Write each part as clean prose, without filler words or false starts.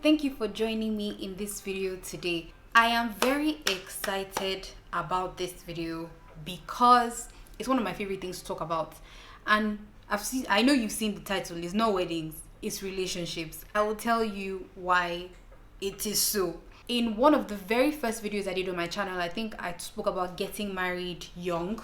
Thank you for joining me in this video today. I am very excited about this video because it's one of my favorite things to talk about. And I know you've seen the title. It's not weddings, it's relationships. I will tell you why it is so. In one of the very first videos I did on my channel, I think I spoke about getting married young.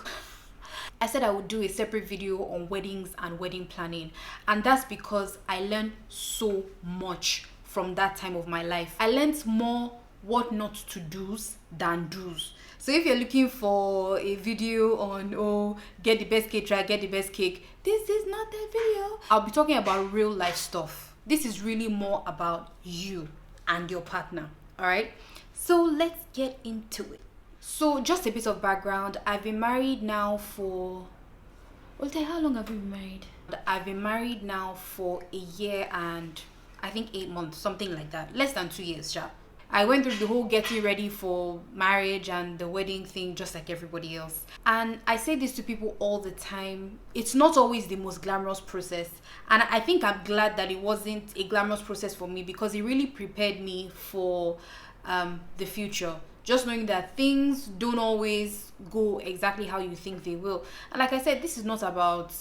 I said I would do a separate video on weddings and wedding planning, and that's because I learned so much from that time of my life. I learned more what not to do's than do's. So if you're looking for a video on get the best cake, get the best cake, this is not the video. I'll be talking about real life stuff. This is really more about you and your partner. All right, so let's get into it. So just a bit of background. I've been married now for, how long have you been married? I've been married now for a year and I think 8 months, something like that. Less than 2 years, sharp. I went through the whole getting ready for marriage and the wedding thing just like everybody else. And I say this to people all the time. It's not always the most glamorous process. And I think I'm glad that it wasn't a glamorous process for me because it really prepared me for the future. Just knowing that things don't always go exactly how you think they will. And like I said, this is not about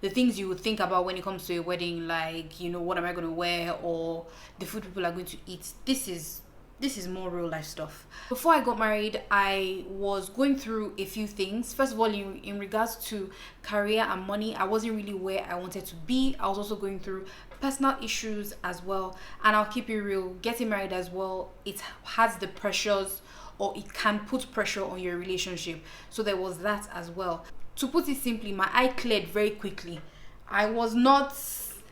the things you would think about when it comes to a wedding, like, what am I going to wear or the food people are going to eat. This is more real life stuff. Before I got married, I was going through a few things. First of all, in regards to career and money, I wasn't really where I wanted to be. I was also going through personal issues as well. And I'll keep it real, getting married as well, it has the pressures, or it can put pressure on your relationship. So there was that as well. To put it simply, my eye cleared very quickly. I was not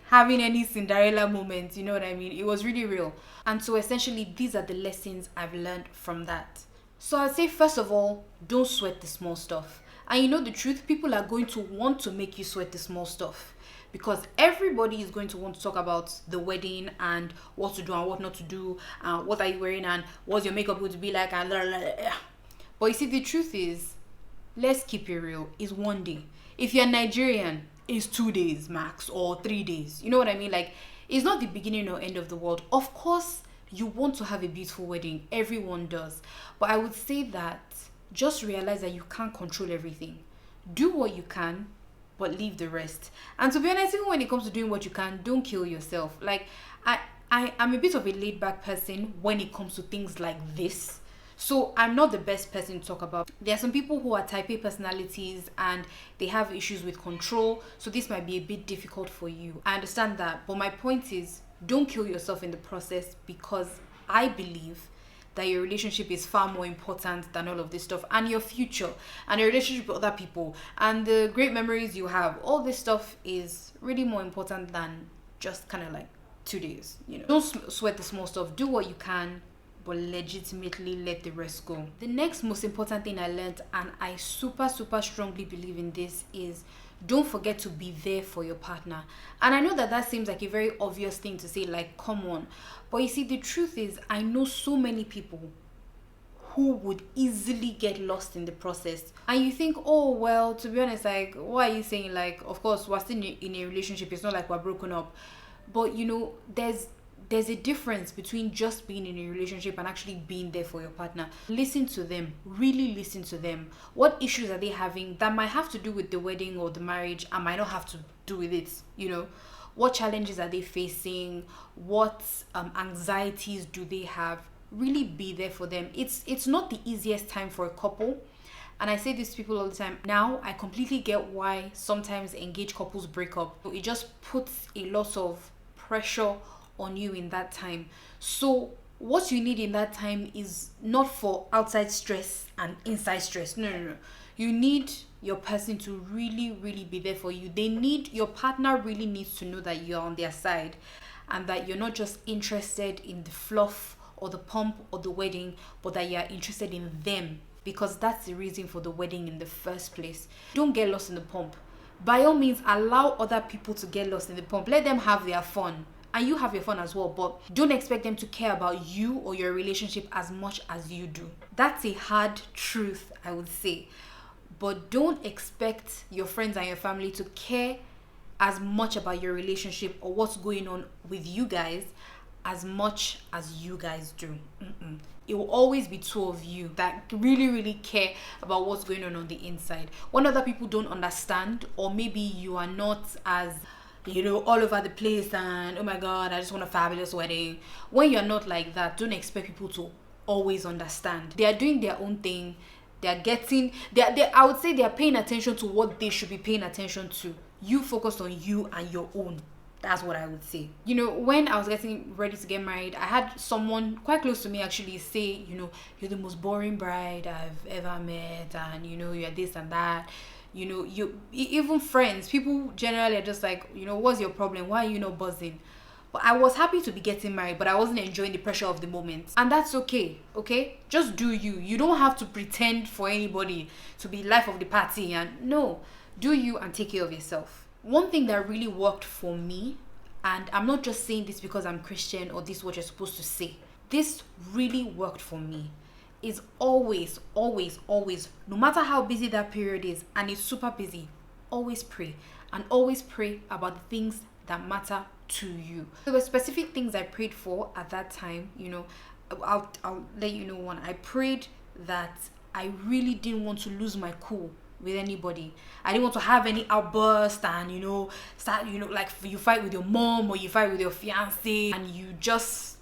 having any Cinderella moments, you know what I mean? It was really real. And so essentially, these are the lessons I've learned from that. So I'd say, first of all, don't sweat the small stuff. And you know the truth, people are going to want to make you sweat the small stuff because everybody is going to want to talk about the wedding and what to do and what not to do, what are you wearing and what's your makeup going to be like, and blah, blah, blah. But you see, the truth is, let's keep it real, it's one day. If you're Nigerian, it's 2 days max or 3 days. You know what I mean? Like, it's not the beginning or end of the world. Of course, you want to have a beautiful wedding. Everyone does. But I would say that just realize that you can't control everything. Do what you can, but leave the rest. And to be honest, even when it comes to doing what you can, don't kill yourself. Like, I'm a bit of a laid back person when it comes to things like this. So I'm not the best person to talk about. There are some people who are type A personalities and they have issues with control. So this might be a bit difficult for you. I understand that. But my point is, don't kill yourself in the process because I believe that your relationship is far more important than all of this stuff, and your future and your relationship with other people and the great memories you have. All this stuff is really more important than just kind of like 2 days. Don't sweat the small stuff. Do what you can, but legitimately let the rest go. The next most important thing I learned, and I super strongly believe in this, is don't forget to be there for your partner. And I know that seems like a very obvious thing to say, like, come on. But you see, the truth is, I know so many people who would easily get lost in the process. And you think, oh, well, to be honest, like, what are you saying? Like, of course, we're still in a relationship. It's not like we're broken up. But, there's a difference between just being in a relationship and actually being there for your partner. Listen to them. Really listen to them. What issues are they having that might have to do with the wedding or the marriage and might not have to do with it? What challenges are they facing? What anxieties do they have? Really be there for them. It's not the easiest time for a couple. And I say this to people all the time. Now, I completely get why sometimes engaged couples break up. It just puts a lot of pressure on you in that time. So what you need in that time is not for outside stress and inside stress. No. You need your person to really be there for you. Your partner really needs to know that you're on their side and that you're not just interested in the fluff or the pomp or the wedding, but that you're interested in them, because that's the reason for the wedding in the first place. Don't get lost in the pomp. By all means, allow other people to get lost in the pomp. Let them have their fun. And you have your fun as well, but don't expect them to care about you or your relationship as much as you do. That's a hard truth, I would say. But don't expect your friends and your family to care as much about your relationship or what's going on with you guys as much as you guys do. It will always be two of you that really care about what's going on the inside. When other people don't understand, or maybe you are not as, all over the place and oh my god, I just want a fabulous wedding. When you're not like that, don't expect people to always understand. They are doing their own thing. I would say they are paying attention to what they should be paying attention to. You focus on you and your own. That's what I would say. When I was getting ready to get married, I had someone quite close to me actually say, you're the most boring bride I've ever met, and you're this and that. Even friends, people generally are just like, what's your problem? Why are you not buzzing? But I was happy to be getting married, but I wasn't enjoying the pressure of the moment. And that's okay, okay? Just do you. You don't have to pretend for anybody to be life of the party. And no, do you and take care of yourself. One thing that really worked for me, and I'm not just saying this because I'm Christian or this is what you're supposed to say. This really worked for me. Is always, no matter how busy that period is, and it's super busy, always pray. And always pray about the things that matter to you. There were specific things I prayed for at that time. I'll let you know one. I prayed that I really didn't want to lose my cool with anybody. I didn't want to have any outburst and start like you fight with your mom or you fight with your fiance and you just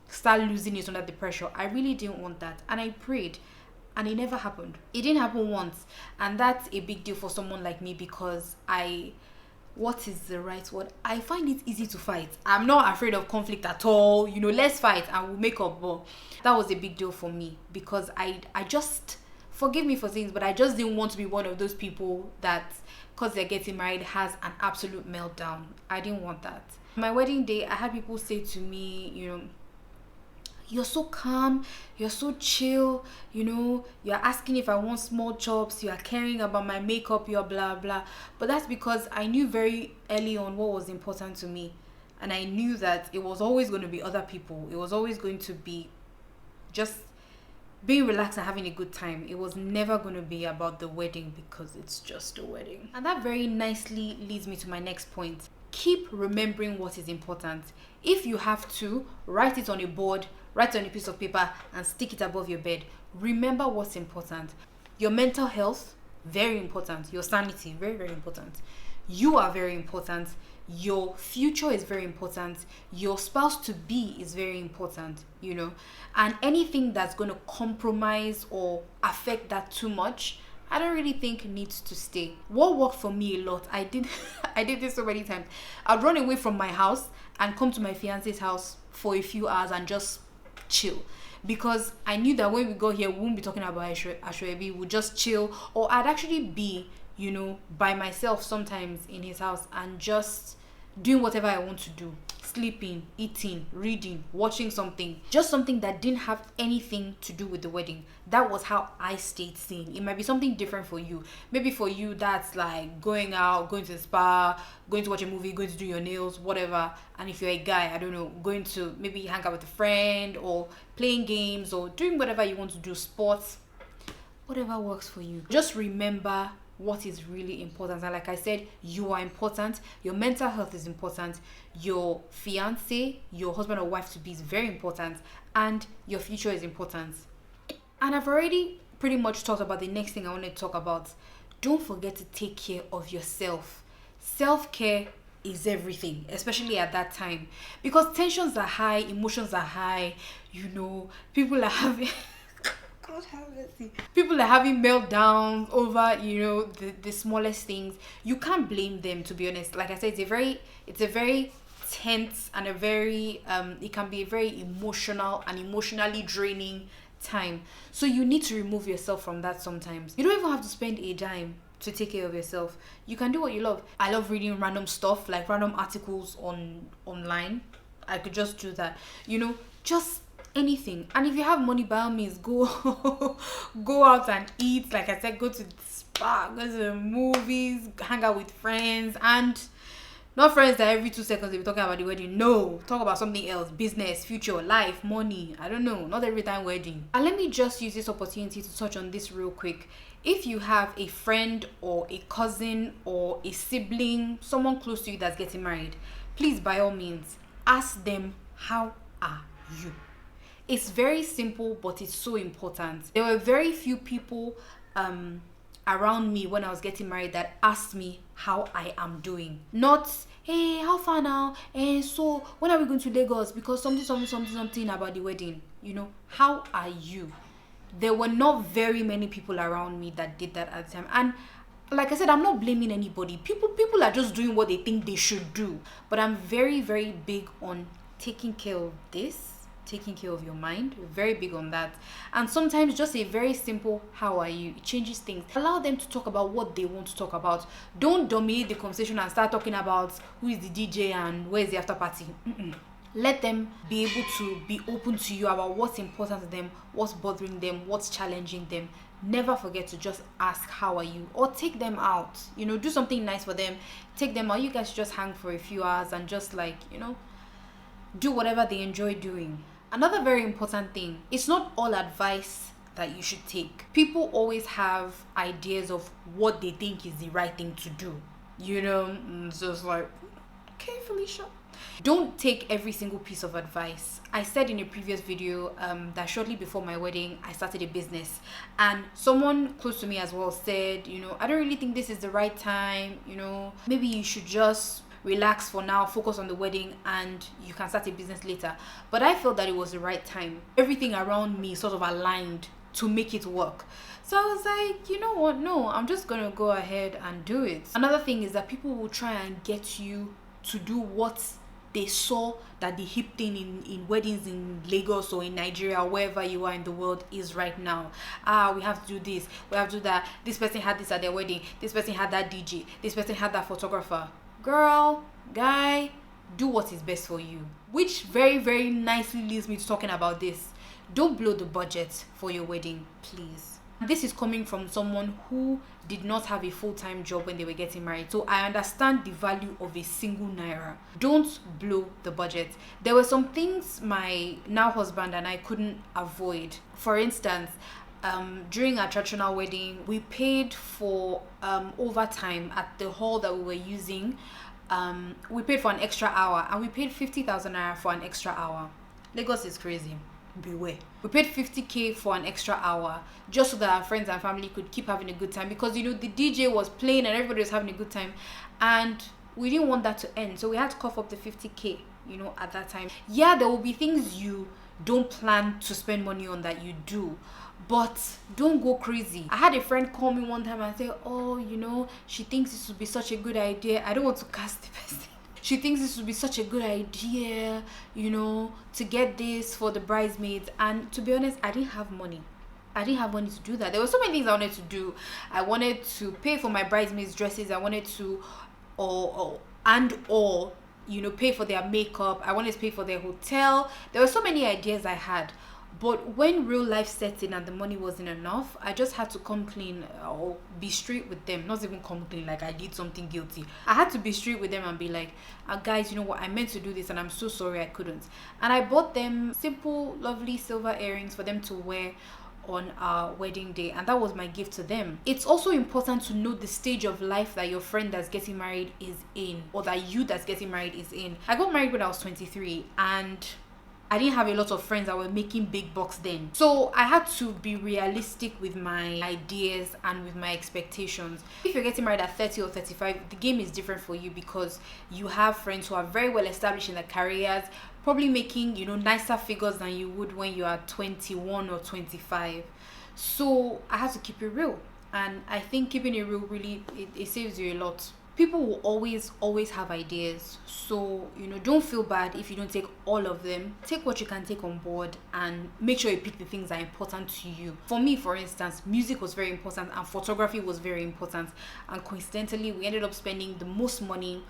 start losing it under the pressure. I really didn't want that, and I prayed and it never happened. It didn't happen once, and that's a big deal for someone like me because what is the right word? I find it easy to fight. I'm not afraid of conflict at all. Let's fight and we'll make up. But that was a big deal for me because I just, forgive me for things, but I just didn't want to be one of those people that, because they're getting married, has an absolute meltdown. I didn't want that. My wedding day, I had people say to me, you're so calm, you're so chill, you're asking if I want small chops, you are caring about my makeup, you're blah blah. But that's because I knew very early on what was important to me, and I knew that it was always going to be other people. It was always going to be just being relaxed and having a good time. It was never going to be about the wedding because it's just a wedding. And that very nicely leads me to my next point. Keep remembering what is important. If you have to, write it on a board, write it on a piece of paper and stick it above your bed. Remember what's important. Your mental health, very important. Your sanity, very important. You are very important. Your future is very important. Your spouse to be is very important, and anything that's going to compromise or affect that too much, I don't really think needs to stay. What worked for me a lot, I did this so many times. I'd run away from my house and come to my fiance's house for a few hours and just chill, because I knew that when we got here, we won't be talking about Ashwebi. We'll just chill, or I'd actually be, by myself sometimes in his house and just doing whatever I want to do. Sleeping, eating, reading, watching something. Just something that didn't have anything to do with the wedding. That was how I stayed sane. It might be something different for you. Maybe for you, that's like going out, going to the spa, going to watch a movie, going to do your nails, whatever. And if you're a guy, I don't know, going to maybe hang out with a friend or playing games or doing whatever you want to do, sports, whatever works for you. Just remember what is really important. And like I said, you are important. Your mental health is important. Your fiance, your husband or wife to be is very important, and your future is important. And I've already pretty much talked about the next thing I want to talk about. Don't forget to take care of yourself. Self-care is everything, especially at that time, because tensions are high, emotions are high, people are having God have mercy. People are having meltdowns over, the smallest things. You can't blame them, to be honest. Like I said, it's a very tense and it can be a very emotional and emotionally draining time. So you need to remove yourself from that sometimes. You don't even have to spend a dime to take care of yourself. You can do what you love. I love reading random stuff, like random articles online. I could just do that. Just anything. And if you have money, by all means, go out and eat. Like I said, go to the spa, go to the movies, hang out with friends, and not friends that every 2 seconds they'll be talking about the wedding. No, talk about something else. Business, future, life, money. I don't know. Not every time wedding. And let me just use this opportunity to touch on this real quick. If you have a friend or a cousin or a sibling, someone close to you that's getting married, please, by all means, ask them how are you? It's very simple, but it's so important. There were very few people around me when I was getting married that asked me how I am doing. Not, hey, how far now? And so when are we going to Lagos? Because something about the wedding. How are you? There were not very many people around me that did that at the time. And like I said, I'm not blaming anybody. People are just doing what they think they should do. But I'm very, very big on taking care of this, taking care of your mind. Very big on that. And sometimes just a very simple how are you, it changes things. Allow them to talk about what they want to talk about. Don't dominate the conversation and start talking about who is the DJ and where is the after party. Let them be able to be open to you about what's important to them, what's bothering them, what's challenging them. Never forget to just ask how are you, or take them out. Do something nice for them. Take them out. You guys just hang for a few hours and just do whatever they enjoy doing. Another very important thing, it's not all advice that you should take. People always have ideas of what they think is the right thing to do. It's just like, okay, Felicia. Don't take every single piece of advice. I said in a previous video that shortly before my wedding, I started a business. And someone close to me as well said, I don't really think this is the right time. Maybe you should just relax for now, focus on the wedding, and you can start a business later. But I felt that it was the right time. Everything around me sort of aligned to make it work. So I was like, you know what? No, I'm just going to go ahead and do it. Another thing is that people will try and get you to do what they saw that the hip thing in weddings in Lagos or in Nigeria, wherever you are in the world, is right now. We have to do this, we have to do that. This person had this at their wedding, this person had that DJ, this person had that photographer. Girl, guy, do what is best for you. Which very, very nicely leads me to talking about this. Don't blow the budget for your wedding, please. This is coming from someone who did not have a full-time job when they were getting married. So I understand the value of a single naira. Don't blow the budget. There were some things my now husband and I couldn't avoid. For instance, during our traditional wedding, we paid for overtime at the hall that we were using. We paid for an extra hour, and we paid 50,000 naira for an extra hour. Lagos is crazy. Beware. We paid 50k for an extra hour just so that our friends and family could keep having a good time, because the DJ was playing and everybody was having a good time, and we didn't want that to end, so we had to cough up the 50k at that time. Yeah, there will be things you don't plan to spend money on that you do, but don't go crazy. I had a friend call me one time and say, she thinks this would be such a good idea. I don't want to cast the person. She thinks this would be such a good idea, to get this for the bridesmaids. And to be honest, I didn't have money. I didn't have money to do that. There were so many things I wanted to do. I wanted to pay for my bridesmaids' dresses. I wanted to, pay for their makeup. I wanted to pay for their hotel. There were so many ideas I had. But when real life set in and the money wasn't enough, I just had to come clean or be straight with them. Not even come clean like I did something guilty. I had to be straight with them and be like, guys, you know what? I meant to do this and I'm so sorry I couldn't. And I bought them simple, lovely silver earrings for them to wear on our wedding day, and that was my gift to them. It's also important to know the stage of life that your friend that's getting married is in, or that you that's getting married is in. I got married when I was 23, and I didn't have a lot of friends that were making big bucks then. So I had to be realistic with my ideas and with my expectations. If you're getting married at 30 or 35, the game is different for you, because you have friends who are very well established in their careers, probably making, nicer figures than you would when you are 21 or 25. So I had to keep it real. And I think keeping it real really, it saves you a lot. People will always have ideas, so don't feel bad if you don't take all of them. Take what you can take on board and make sure you pick the things that are important to you. For me, for instance, music was very important and photography was very important, and coincidentally we ended up spending the most money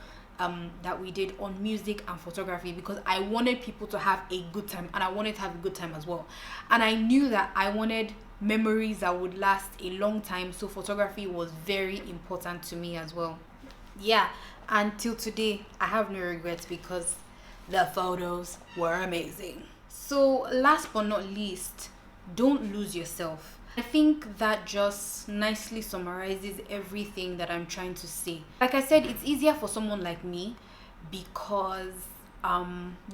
that we did on music and photography, because I wanted people to have a good time and I wanted to have a good time as well. And I knew that I wanted memories that would last a long time, so photography was very important to me as well. Yeah, until today I have no regrets, because the photos were amazing. So last but not least, don't lose yourself. I think that just nicely summarizes everything that I'm trying to say. Like I said, it's easier for someone like me because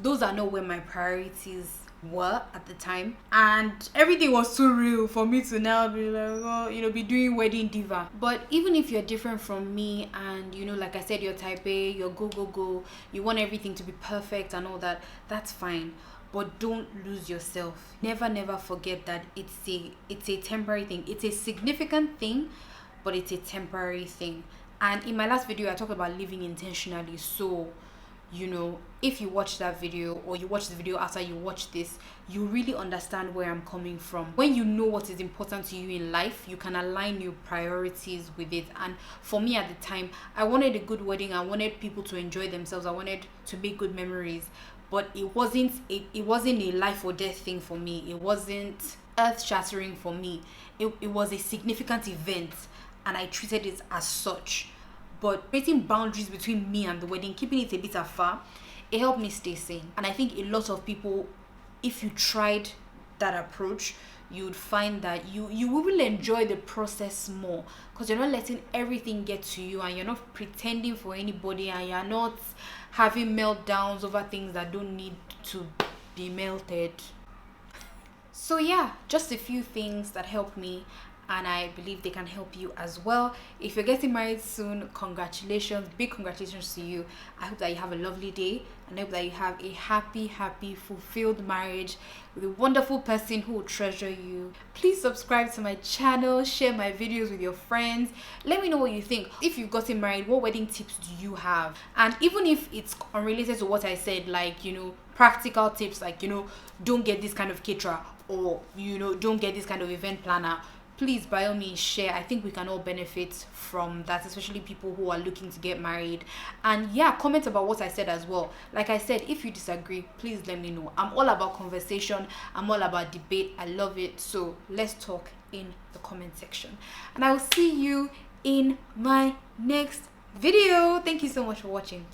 those are not where my priorities were at the time, and everything was too real for me to now be like, oh, be doing wedding diva. But even if you're different from me, and like I said, you're type A, you're go, you want everything to be perfect and all that, that's fine. But don't lose yourself. Never forget that it's a temporary thing. It's a significant thing, but it's a temporary thing. And in my last video, I talked about living intentionally. So if you watch that video, or you watch the video after you watch this, you really understand where I'm coming from. When you know what is important to you in life, you can align your priorities with it. And for me at the time, I wanted a good wedding. I wanted people to enjoy themselves. I wanted to make good memories. But it wasn't a life or death thing for me. It wasn't earth-shattering for me. It was a significant event, and I treated it as such. But creating boundaries between me and the wedding, keeping it a bit afar, it helped me stay sane. And I think a lot of people, if you tried that approach, you would find that you will enjoy the process more, because you're not letting everything get to you, and you're not pretending for anybody, and you're not having meltdowns over things that don't need to be melted. So yeah, just a few things that helped me, and I believe they can help you as well. If you're getting married soon, congratulations, big congratulations to you. I hope that you have a lovely day, and I hope that you have a happy, fulfilled marriage with a wonderful person who will treasure you. Please subscribe to my channel, share my videos with your friends. Let me know what you think. If you've gotten married, what wedding tips do you have? And even if it's unrelated to what I said, like practical tips, like don't get this kind of caterer, or don't get this kind of event planner, please by all means share. I think we can all benefit from that, especially people who are looking to get married. And yeah, comment about what I said as well. Like I said, if you disagree, please let me know. I'm all about conversation, I'm all about debate. I love it. So let's talk in the comment section, and I will see you in my next video. Thank you so much for watching.